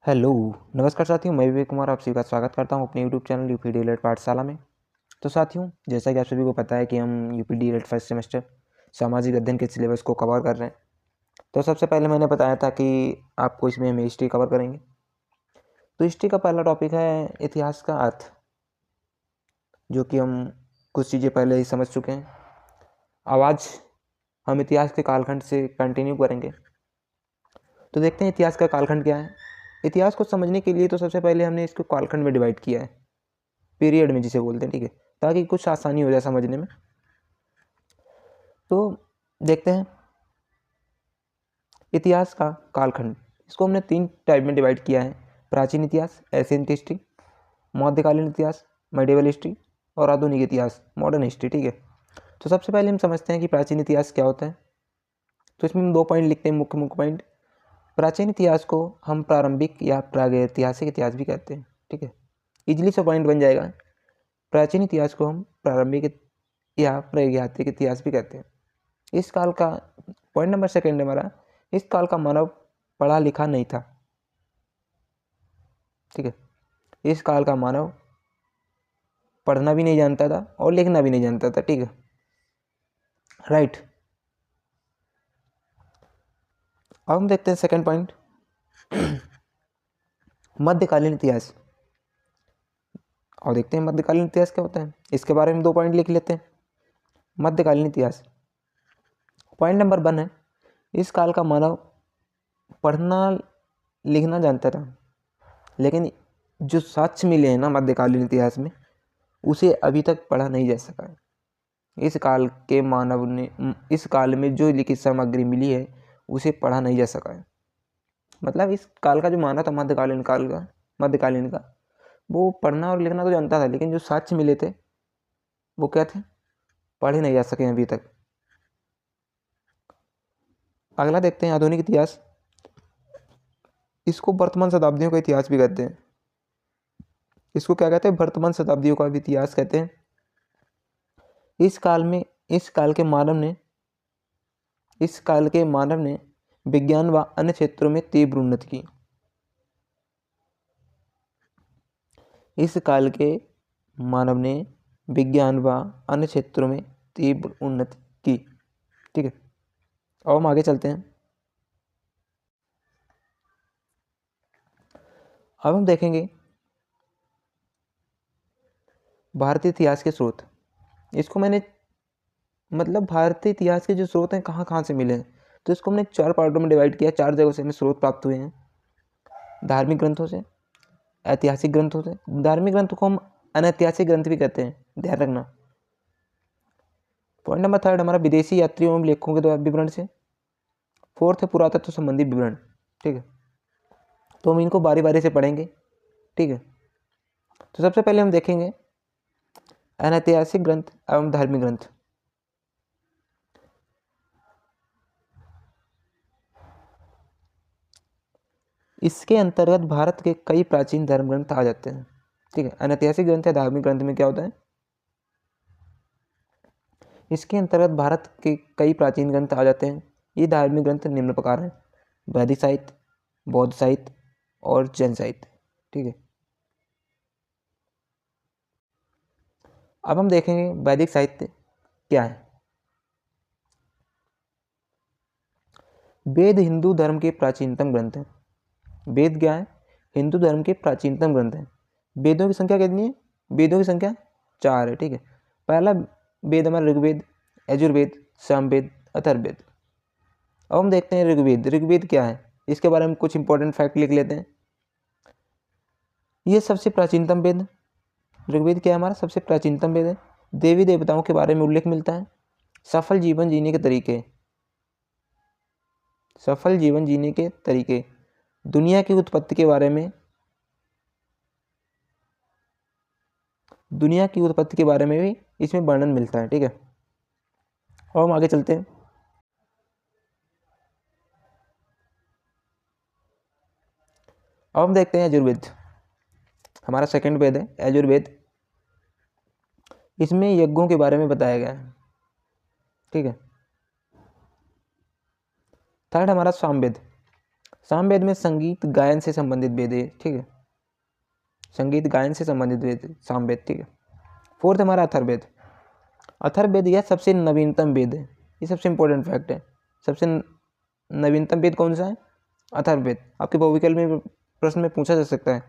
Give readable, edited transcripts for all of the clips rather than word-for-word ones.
Hello. नमस्कार साथियों, मैं विवेक कुमार आप सभी का स्वागत करता हूं अपने यूट्यूब चैनल यूपी डीएलएड पाठशाला में। तो साथियों, जैसा कि आप सभी को पता है कि हम यूपी डीएलएड फर्स्ट सेमेस्टर सामाजिक अध्ययन के सिलेबस को कवर कर रहे हैं। तो सबसे पहले मैंने बताया था कि आपको इसमें हम हिस्ट्री कवर करेंगे। तो हिस्ट्री का पहला टॉपिक है इतिहास का अर्थ, जो कि हम कुछ चीज़ें पहले ही समझ चुके हैं। अब आज हम इतिहास के कालखंड से कंटिन्यू करेंगे। तो देखते हैं इतिहास का कालखंड क्या है। इतिहास को समझने के लिए तो सबसे पहले हमने इसको कालखंड में डिवाइड किया है, पीरियड में जिसे बोलते हैं, ठीक है, ताकि कुछ आसानी हो जाए समझने में। तो देखते हैं इतिहास का कालखंड, इसको हमने 3 टाइप में डिवाइड किया है: प्राचीन इतिहास, एशियंट हिस्ट्री, मध्यकालीन इतिहास, मेडिवल हिस्ट्री, और आधुनिक इतिहास, मॉडर्न हिस्ट्री। ठीक है, तो सबसे पहले हम समझते हैं कि प्राचीन इतिहास क्या होता है। तो इसमें हम 2 पॉइंट लिखते हैं, मुख्य मुख्य पॉइंट। प्राचीन इतिहास को हम प्रारंभिक या प्रागैतिहासिक इतिहास भी कहते हैं। ठीक है, इजली से पॉइंट बन जाएगा। प्राचीन इतिहास को हम प्रारंभिक या प्रागैतिहासिक इतिहास भी कहते हैं। इस काल का पॉइंट नंबर सेकंड हमारा, इस काल का मानव पढ़ा लिखा नहीं था। ठीक है, इस काल का मानव पढ़ना भी नहीं जानता था और लिखना भी नहीं जानता था। ठीक है, राइट। अब हम देखते हैं सेकंड पॉइंट, मध्यकालीन इतिहास। और देखते हैं मध्यकालीन इतिहास क्या होता है। इसके बारे में 2 पॉइंट लिख लेते हैं। मध्यकालीन इतिहास, पॉइंट नंबर 1 है, इस काल का मानव पढ़ना लिखना जानता था, लेकिन जो साक्ष्य मिले हैं ना मध्यकालीन इतिहास में, उसे अभी तक पढ़ा नहीं जा सका है। इस काल के मानव ने, इस काल में जो लिखित सामग्री मिली है उसे पढ़ा नहीं जा सका है। मतलब इस काल का जो मानव था, मध्यकालीन का, वो पढ़ना और लिखना तो जानता था, लेकिन जो साक्ष्य मिले थे वो क्या थे, पढ़े नहीं जा सके अभी तक। अगला देखते हैं आधुनिक इतिहास। इसको वर्तमान शताब्दियों का इतिहास भी कहते हैं। इसको क्या कहते हैं, वर्तमान शताब्दियों का भी इतिहास कहते हैं। इस काल के मानव ने विज्ञान व अन्य क्षेत्रों में तीव्र उन्नति की। इस काल के मानव ने विज्ञान व अन्य क्षेत्रों में तीव्र उन्नति की। ठीक है, अब हम आगे चलते हैं। अब हम देखेंगे भारतीय इतिहास के स्रोत। इसको मैंने, मतलब भारतीय इतिहास के जो स्रोत हैं कहाँ कहाँ से मिले हैं, तो इसको हमने 4 पार्टों में डिवाइड किया। 4 जगहों से हमें स्रोत प्राप्त हुए हैं: धार्मिक ग्रंथों से, ऐतिहासिक ग्रंथों से। धार्मिक ग्रंथों को हम अनैतिहासिक ग्रंथ भी कहते हैं, ध्यान रखना। पॉइंट नंबर 3 हमारा विदेशी यात्रियों एवं लेखकों के द्वारा विवरण से। 4th है पुरातत्व संबंधी विवरण। ठीक है, तो हम इनको बारी बारी से पढ़ेंगे। ठीक है, तो सबसे पहले हम देखेंगे अनैतिहासिक ग्रंथ एवं धार्मिक ग्रंथ। इसके अंतर्गत भारत के कई प्राचीन धर्म ग्रंथ आ जाते हैं। ठीक है, अनैतिहासिक ग्रंथ या धार्मिक ग्रंथ में क्या होता है, इसके अंतर्गत भारत के कई प्राचीन ग्रंथ आ जाते हैं। ये धार्मिक ग्रंथ निम्न प्रकार हैं: वैदिक साहित्य, बौद्ध साहित्य और जैन साहित्य। ठीक है, अब हम देखेंगे वैदिक साहित्य क्या है। वेद हिंदू धर्म के प्राचीनतम ग्रंथ हैं। वेद क्या है, हिंदू धर्म के प्राचीनतम ग्रंथ हैं। वेदों की संख्या कितनी है, वेदों की संख्या 4 है। ठीक है, पहला वेद हमारा ऋग्वेद, यजुर्वेद, सामवेद, अथर्ववेद। अब हम देखते हैं ऋग्वेद। ऋग्वेद क्या है, इसके बारे में कुछ इंपॉर्टेंट फैक्ट लिख लेते हैं। ये सबसे प्राचीनतम वेद, ऋग्वेद क्या है हमारा सबसे प्राचीनतम वेद है। देवी देवताओं के बारे में उल्लेख मिलता है। सफल जीवन जीने के तरीके, सफल जीवन जीने के तरीके, दुनिया की उत्पत्ति के बारे में, दुनिया की उत्पत्ति के बारे में भी इसमें वर्णन मिलता है। ठीक है, और हम आगे चलते हैं। अब हम देखते हैं यजुर्वेद, हमारा सेकंड वेद है यजुर्वेद। इसमें यज्ञों के बारे में बताया गया है। ठीक है, थर्ड हमारा सामवेद। सामवेद में संगीत गायन से संबंधित वेद है, ठीक है, संगीत गायन से संबंधित वेद है सामवेद, ठीक है। फोर्थ हमारा अथर्ववेद। अथर्ववेद यह सबसे नवीनतम वेद है, ये सबसे इंपॉर्टेंट फैक्ट है। सबसे नवीनतम वेद कौन सा है? अथर्ववेद। आपके भविष्य में प्रश्न में पूछा जा सकता है।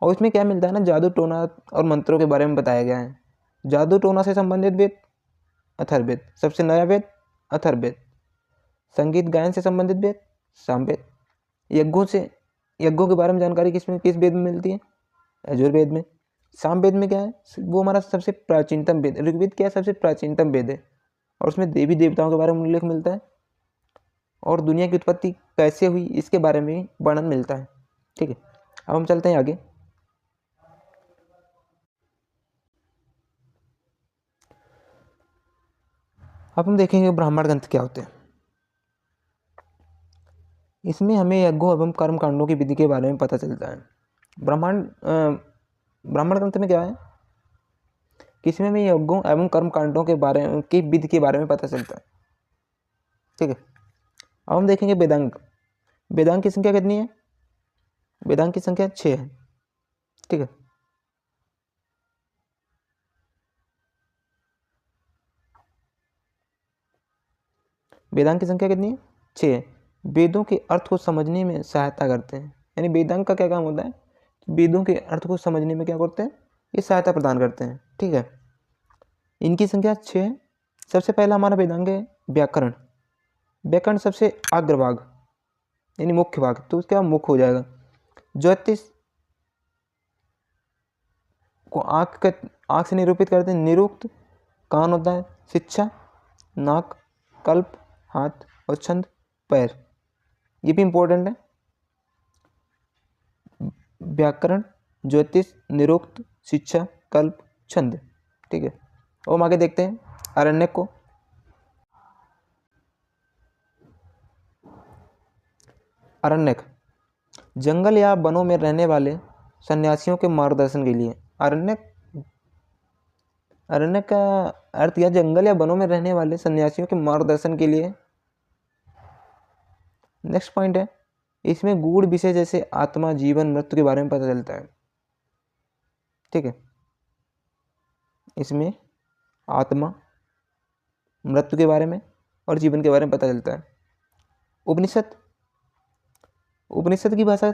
और इसमें क्या मिलता है ना, जादू टोना और मंत्रों के बारे में बताया गया है। जादू टोना से संबंधित वेद अथर्ववेद, सबसे नया वेद अथर्ववेद। संगीत गायन से संबंधित वेद सामवेद। यज्ञों के बारे में जानकारी किस वेद में मिलती है? यजुर्वेद में। सामवेद में क्या है, वो हमारा सबसे प्राचीनतम वेद। ऋग्वेद क्या है, सबसे प्राचीनतम वेद है और उसमें देवी देवताओं के बारे में उल्लेख मिलता है और दुनिया की उत्पत्ति कैसे हुई इसके बारे में वर्णन मिलता है, ठीक है। अब हम चलते हैं आगे। अब हम देखेंगे ब्राह्मण ग्रंथ क्या होते हैं। इसमें हमें यज्ञों एवं कर्म कांडों की विधि के बारे में पता चलता है। ब्राह्मण ग्रंथ में क्या है कि इसमें हमें यज्ञों एवं कर्म कांडों के बारे में की विधि के बारे में पता चलता है, ठीक है। अब हम देखेंगे वेदांग। वेदांग की संख्या कितनी है? वेदांग की संख्या 6 है, ठीक है। वेदांग की संख्या कितनी है? 6 है। वेदों के अर्थ को समझने में सहायता करते हैं। यानी वेदांग का क्या काम होता है? वेदों के अर्थ को समझने में क्या करते हैं? ये सहायता प्रदान करते हैं, ठीक है। इनकी संख्या 6 है। सबसे पहला हमारा वेदांग है व्याकरण। व्याकरण सबसे अग्रभाग यानी मुख्य भाग, तो उसका मुख्य हो जाएगा। ज्योतिष को आँख से निरूपित करते हैं। निरुक्त कान होता है। शिक्षा नाक, कल्प हाथ और छंद पैर, ये भी इंपॉर्टेंट है। व्याकरण, ज्योतिष, निरुक्त, शिक्षा, कल्प, छंद, ठीक है। और हम आगे देखते हैं आरण्यक को। आरण्यक जंगल या वनों में रहने वाले सन्यासियों के मार्गदर्शन के लिए। अरण्यक का अर्थ यह जंगल या वनों में रहने वाले सन्यासियों के मार्गदर्शन के लिए। नेक्स्ट पॉइंट है, इसमें गूढ़ विषय जैसे आत्मा, जीवन, मृत्यु के बारे में पता चलता है, ठीक है। इसमें आत्मा, मृत्यु के बारे में और जीवन के बारे में पता चलता है। उपनिषद की भाषा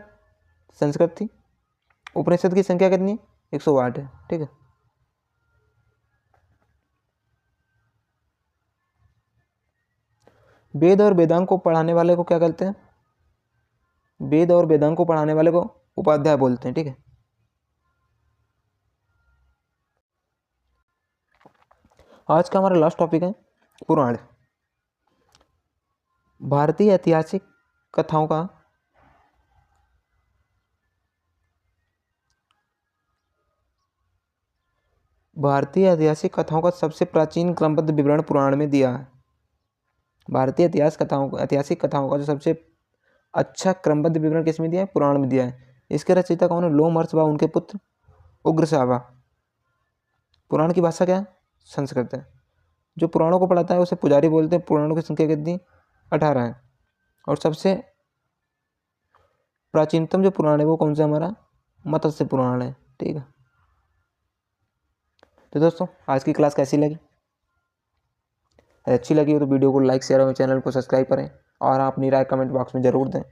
संस्कृत थी। उपनिषद की संख्या कितनी? 108 है, ठीक है। वेद और वेदांग को पढ़ाने वाले को क्या कहते हैं? वेद और वेदांग को पढ़ाने वाले को उपाध्याय बोलते हैं, ठीक है। आज का हमारा लास्ट टॉपिक है पुराण। भारतीय ऐतिहासिक कथाओं का सबसे प्राचीन क्रमबद्ध विवरण पुराण में दिया है। भारतीय ऐतिहासिक कथाओं का जो सबसे अच्छा क्रमबद्ध विवरण किसमें दिया है? पुराण में दिया है। इसके रचयिता कौन है? लोमहर्ष व उनके पुत्र उग्रश्रवा। पुराण की भाषा क्या है? संस्कृत है। जो पुराणों को पढ़ाता है उसे पुजारी बोलते हैं। पुराणों की संख्या कितनी? 18 है। और सबसे प्राचीनतम जो पुराण है वो कौन सा? हमारा मत्स्य पुराण है, ठीक है। तो दोस्तों आज की क्लास कैसी लगी? अच्छी लगी हो तो वीडियो को लाइक शेयर और चैनल को सब्सक्राइब करें और आप अपनी राय कमेंट बॉक्स में ज़रूर दें।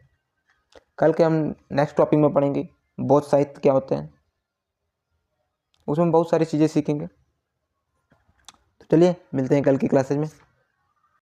कल के हम नेक्स्ट टॉपिक में पढ़ेंगे बौद्ध साहित्य क्या होते हैं, उसमें बहुत सारी चीज़ें सीखेंगे। तो चलिए मिलते हैं कल की क्लासेज में।